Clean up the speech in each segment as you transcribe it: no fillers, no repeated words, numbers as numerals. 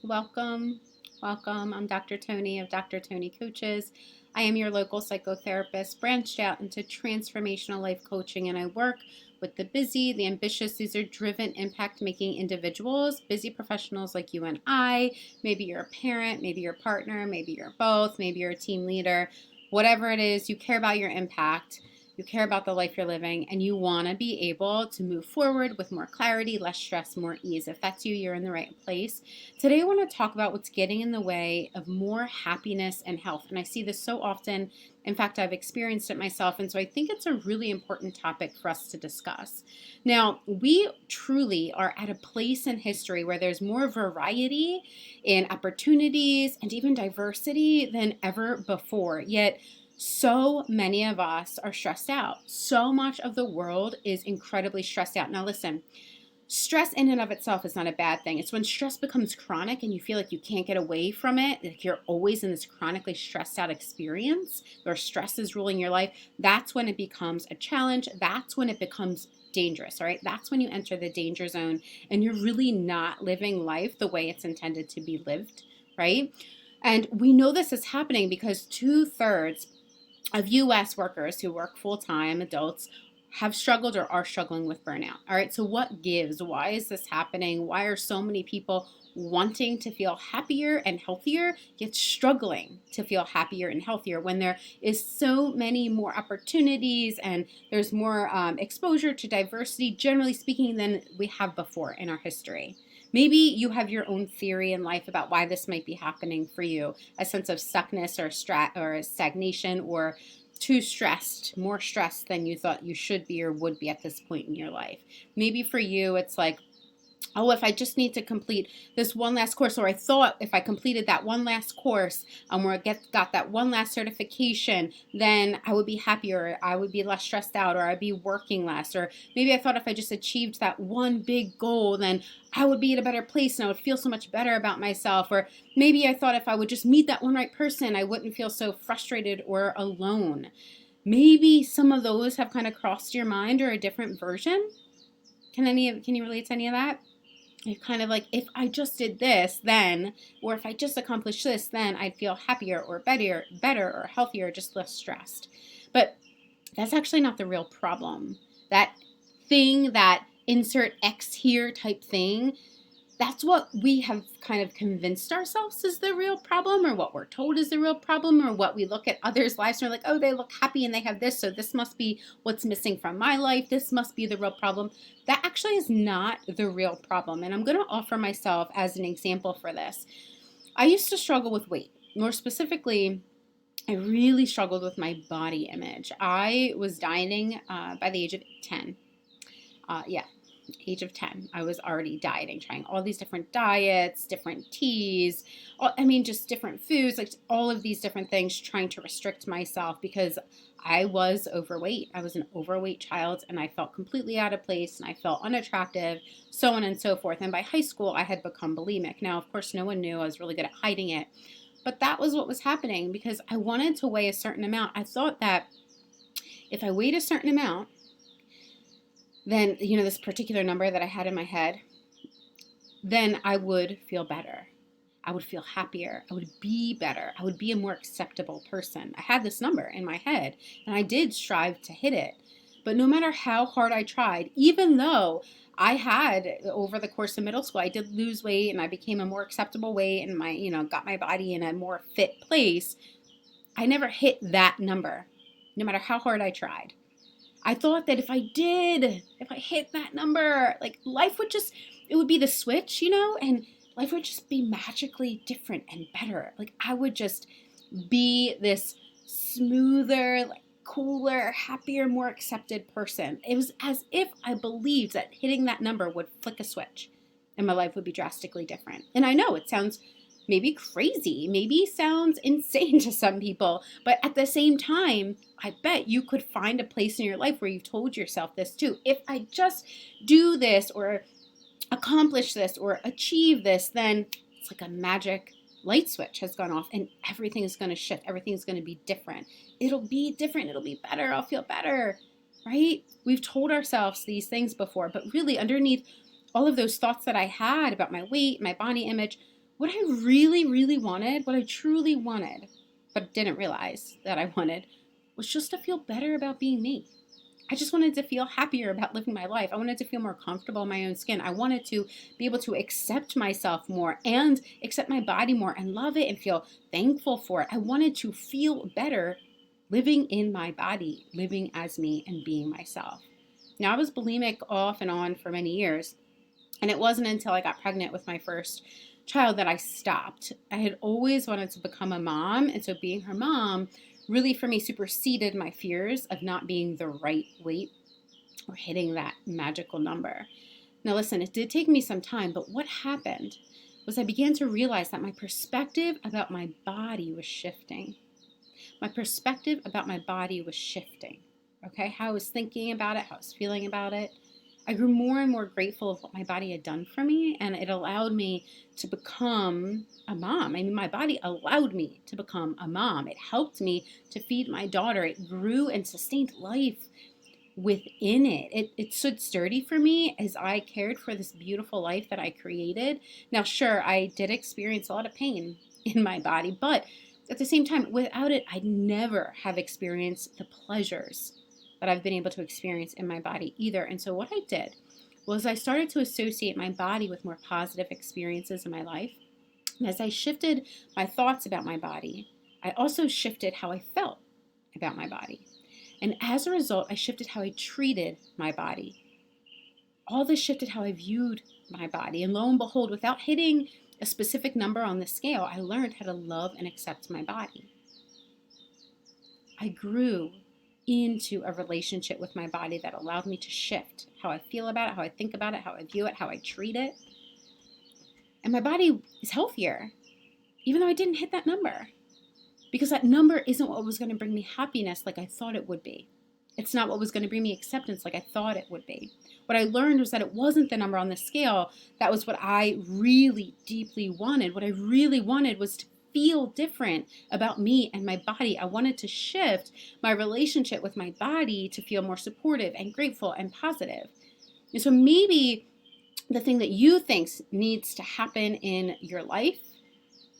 Welcome, welcome. I'm Dr. Toni of Dr. Toni Coaches. I am your local psychotherapist, branched out into transformational life coaching, and I work with the busy, the ambitious. These are driven, impact making individuals, busy professionals like you and I. Maybe you're a parent, maybe you're a partner, maybe you're both, maybe you're a team leader. Whatever it is, you care about your impact. You care about the life you're living, and you want to be able to move forward with more clarity, less stress, more ease. If that's you, you're in the right place. Today, I want to talk about what's getting in the way of more happiness and health. And I see this so often. In fact, I've experienced it myself. And so I think it's a really important topic for us to discuss. Now, we truly are at a place in history where there's more variety in opportunities and even diversity than ever before. Yet, so many of us are stressed out. So much of the world is incredibly stressed out. Now, listen. Stress in and of itself is not a bad thing. It's when stress becomes chronic and you feel like you can't get away from it, like you're always in this chronically stressed out experience where stress is ruling your life. That's when it becomes a challenge. That's when it becomes dangerous, all right? That's when you enter the danger zone and you're really not living life the way it's intended to be lived, right? And we know this is happening because 2/3 of US workers who work full-time, adults, have struggled or are struggling with burnout. All right, so what gives? Why is this happening? Why are so many people wanting to feel happier and healthier, yet struggling to feel happier and healthier when there is so many more opportunities and there's more exposure to diversity, generally speaking, than we have before in our history? Maybe you have your own theory in life about why this might be happening for you, a sense of stuckness or stagnation or too stressed, more stressed than you thought you should be or would be at this point in your life. Maybe for you, it's like, oh, if I just need to complete this one last course, or I thought if I completed that one last course, or got that one last certification, then I would be happier, I would be less stressed out, or I'd be working less. Or maybe I thought if I just achieved that one big goal, then I would be in a better place and I would feel so much better about myself. Or maybe I thought if I would just meet that one right person, I wouldn't feel so frustrated or alone. Maybe some of those have kind of crossed your mind or a different version. Can you relate to any of that? You're kind of like, if I just did this, then, or if I just accomplished this, then I'd feel happier or better or healthier, just less stressed. But that's actually not the real problem. That thing, that insert X here type thing, that's what we have kind of convinced ourselves is the real problem, or what we're told is the real problem, or what we look at others' lives and we're like, oh, they look happy and they have this, so this must be what's missing from my life. This must be the real problem. That actually is not the real problem. And I'm going to offer myself as an example for this. I used to struggle with weight. More specifically, I really struggled with my body image. I was dieting by the age of 10. Age of 10, I was already dieting, trying all these different diets, different teas, just different foods, like all of these different things, trying to restrict myself because I was overweight. I was an overweight child and I felt completely out of place and I felt unattractive, so on and so forth. And by high school, I had become bulimic. Now, of course, no one knew. I was really good at hiding it. But that was what was happening because I wanted to weigh a certain amount. I thought that if I weighed a certain amount, then, this particular number that I had in my head, then I would feel better. I would feel happier. I would be better. I would be a more acceptable person. I had this number in my head, and I did strive to hit it. But no matter how hard I tried, even though I had, over the course of middle school, I did lose weight, and I became a more acceptable weight, and got my body in a more fit place, I never hit that number, no matter how hard I tried. I thought that if I hit that number, like it would be the switch, and life would just be magically different and better. Like I would just be this smoother, like cooler, happier, more accepted person. It was as if I believed that hitting that number would flick a switch and my life would be drastically different. And I know it sounds maybe crazy, maybe sounds insane to some people, but at the same time, I bet you could find a place in your life where you've told yourself this too. If I just do this or accomplish this or achieve this, then it's like a magic light switch has gone off and everything is going to shift. Everything is going to be different. It'll be different. It'll be better. I'll feel better, right? We've told ourselves these things before, but really underneath all of those thoughts that I had about my weight, my body image, What I really, really wanted, what I truly wanted, but didn't realize that I wanted, was just to feel better about being me. I just wanted to feel happier about living my life. I wanted to feel more comfortable in my own skin. I wanted to be able to accept myself more and accept my body more and love it and feel thankful for it. I wanted to feel better living in my body, living as me and being myself. Now, I was bulimic off and on for many years, and it wasn't until I got pregnant with my first child that I stopped. I had always wanted to become a mom, and so being her mom really for me superseded my fears of not being the right weight or hitting that magical number. Now listen, it did take me some time, but what happened was I began to realize that my perspective about my body was shifting. My perspective about my body was shifting. Okay, how I was thinking about it, how I was feeling about it. I grew more and more grateful of what my body had done for me, and it allowed me to become a mom. I mean, my body allowed me to become a mom. It helped me to feed my daughter. It grew and sustained life within it. It stood sturdy for me as I cared for this beautiful life that I created. Now, sure, I did experience a lot of pain in my body, but at the same time, without it, I'd never have experienced the pleasures that I've been able to experience in my body either. And so what I did was I started to associate my body with more positive experiences in my life. And as I shifted my thoughts about my body, I also shifted how I felt about my body. And as a result, I shifted how I treated my body. All this shifted how I viewed my body. And lo and behold, without hitting a specific number on the scale, I learned how to love and accept my body. I grew into a relationship with my body that allowed me to shift how I feel about it, how I think about it, how I view it, how I treat it. And my body is healthier, even though I didn't hit that number. Because that number isn't what was going to bring me happiness like I thought it would be. It's not what was going to bring me acceptance like I thought it would be. What I learned was that it wasn't the number on the scale. That was what I really deeply wanted. What I really wanted was to feel different about me and my body. I wanted to shift my relationship with my body to feel more supportive and grateful and positive. And so maybe the thing that you think needs to happen in your life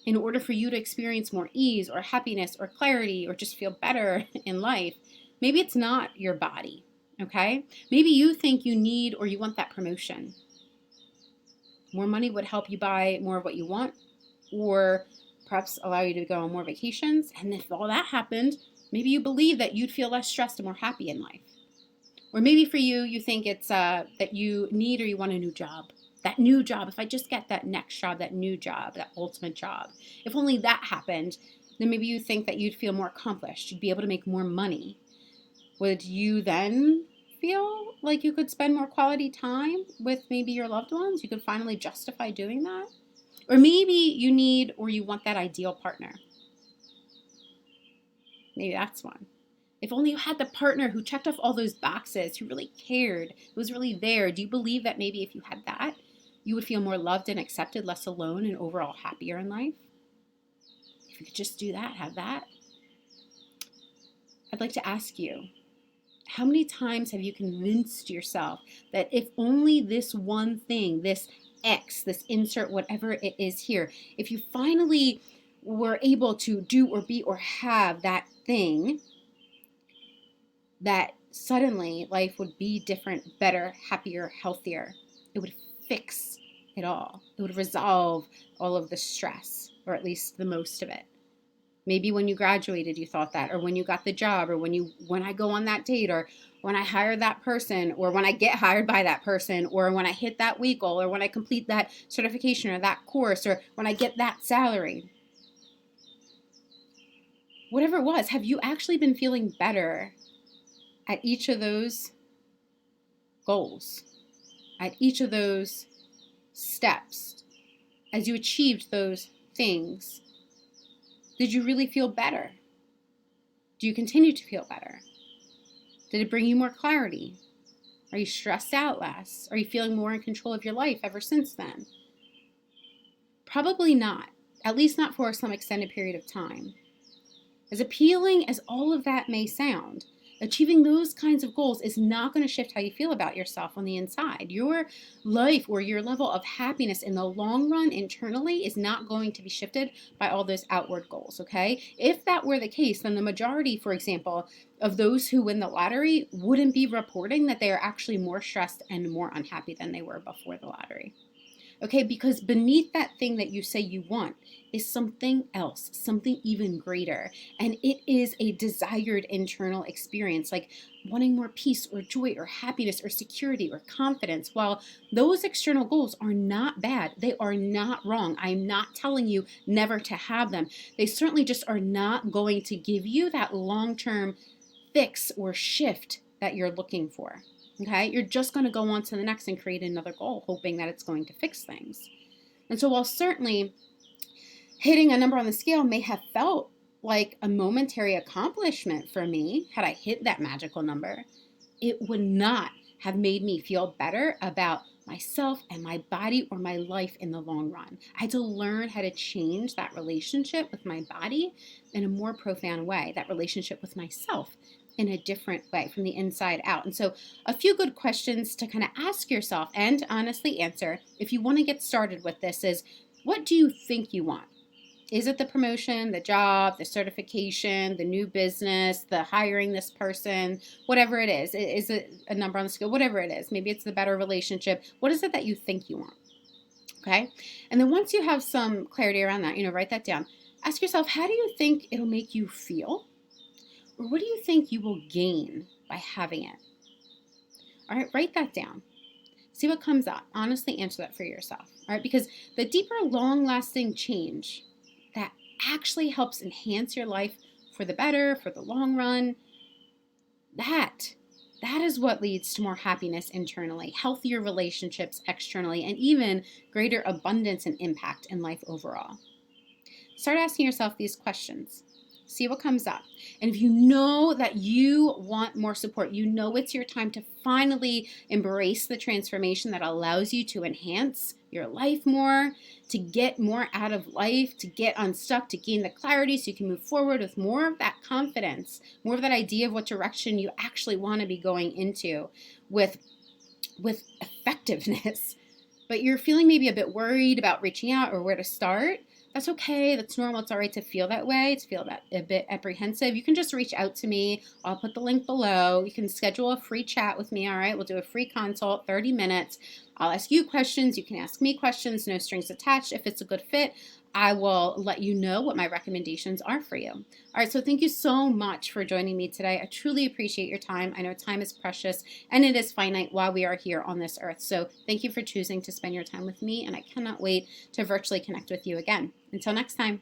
in order for you to experience more ease or happiness or clarity or just feel better in life, maybe it's not your body, okay? Maybe you think you need or you want that promotion. More money would help you buy more of what you want, or perhaps allow you to go on more vacations. And if all that happened, maybe you believe that you'd feel less stressed and more happy in life. Or maybe for you, you think it's that you need or you want a new job. That new job, if I just get that next job, that new job, that ultimate job, if only that happened, then maybe you think that you'd feel more accomplished. You'd be able to make more money. Would you then feel like you could spend more quality time with maybe your loved ones? You could finally justify doing that? Or maybe you need or you want that ideal partner. Maybe that's one. If only you had the partner who checked off all those boxes, who really cared, who was really there. Do you believe that maybe if you had that, you would feel more loved and accepted, less alone, and overall happier in life? If you could just do that, have that. I'd like to ask you, how many times have you convinced yourself that if only this one thing, this X, this insert whatever it is here, if you finally were able to do or be or have that thing, that suddenly life would be different, better, happier, healthier. It would fix it all. It would resolve all of the stress, or at least the most of it. Maybe when you graduated, you thought that, or when you got the job, or when I go on that date, or when I hire that person, or when I get hired by that person, or when I hit that week goal, or when I complete that certification or that course, or when I get that salary. Whatever it was, have you actually been feeling better at each of those goals, at each of those steps, as you achieved those things? Did you really feel better? Do you continue to feel better? Did it bring you more clarity? Are you stressed out less? Are you feeling more in control of your life ever since then? Probably not, at least not for some extended period of time. As appealing as all of that may sound, Achieving those kinds of goals is not going to shift how you feel about yourself on the inside. Your life or your level of happiness in the long run internally is not going to be shifted by all those outward goals, okay? If that were the case, then the majority, for example, of those who win the lottery wouldn't be reporting that they are actually more stressed and more unhappy than they were before the lottery. Okay, because beneath that thing that you say you want is something else, something even greater. And it is a desired internal experience, like wanting more peace or joy or happiness or security or confidence. While those external goals are not bad, they are not wrong. I'm not telling you never to have them. They certainly just are not going to give you that long-term fix or shift that you're looking for. Okay, you're just going to go on to the next and create another goal, hoping that it's going to fix things. And so, while certainly hitting a number on the scale may have felt like a momentary accomplishment for me, had I hit that magical number, it would not have made me feel better about myself and my body or my life in the long run. I had to learn how to change that relationship with my body in a more profound way, that relationship with myself in a different way from the inside out. And so a few good questions to kind of ask yourself and honestly answer if you want to get started with this is, what do you think you want? Is it the promotion, the job, the certification, the new business, the hiring this person, whatever it is? Is it a number on the scale? Whatever it is. Maybe it's the better relationship. What is it that you think you want? Okay. And then once you have some clarity around that, write that down. Ask yourself, how do you think it'll make you feel? Or what do you think you will gain by having it? All right, write that down. See what comes up. Honestly answer that for yourself. All right, because the deeper, long-lasting change that actually helps enhance your life for the better, for the long run, that is what leads to more happiness internally, healthier relationships externally, and even greater abundance and impact in life overall. Start asking yourself these questions. See what comes up. And if you know that you want more support, you know it's your time to finally embrace the transformation that allows you to enhance your life more, to get more out of life, to get unstuck, to gain the clarity so you can move forward with more of that confidence, more of that idea of what direction you actually want to be going into with effectiveness. But you're feeling maybe a bit worried about reaching out or where to start. That's okay. That's normal. It's all right to feel that way, to feel that a bit apprehensive. You can just reach out to me. I'll put the link below. You can schedule a free chat with me, all right? We'll do a free consult, 30 minutes. I'll ask you questions. You can ask me questions, no strings attached. If it's a good fit, I will let you know what my recommendations are for you. All right, so thank you so much for joining me today. I truly appreciate your time. I know time is precious and it is finite while we are here on this earth. So thank you for choosing to spend your time with me, and I cannot wait to virtually connect with you again. Until next time.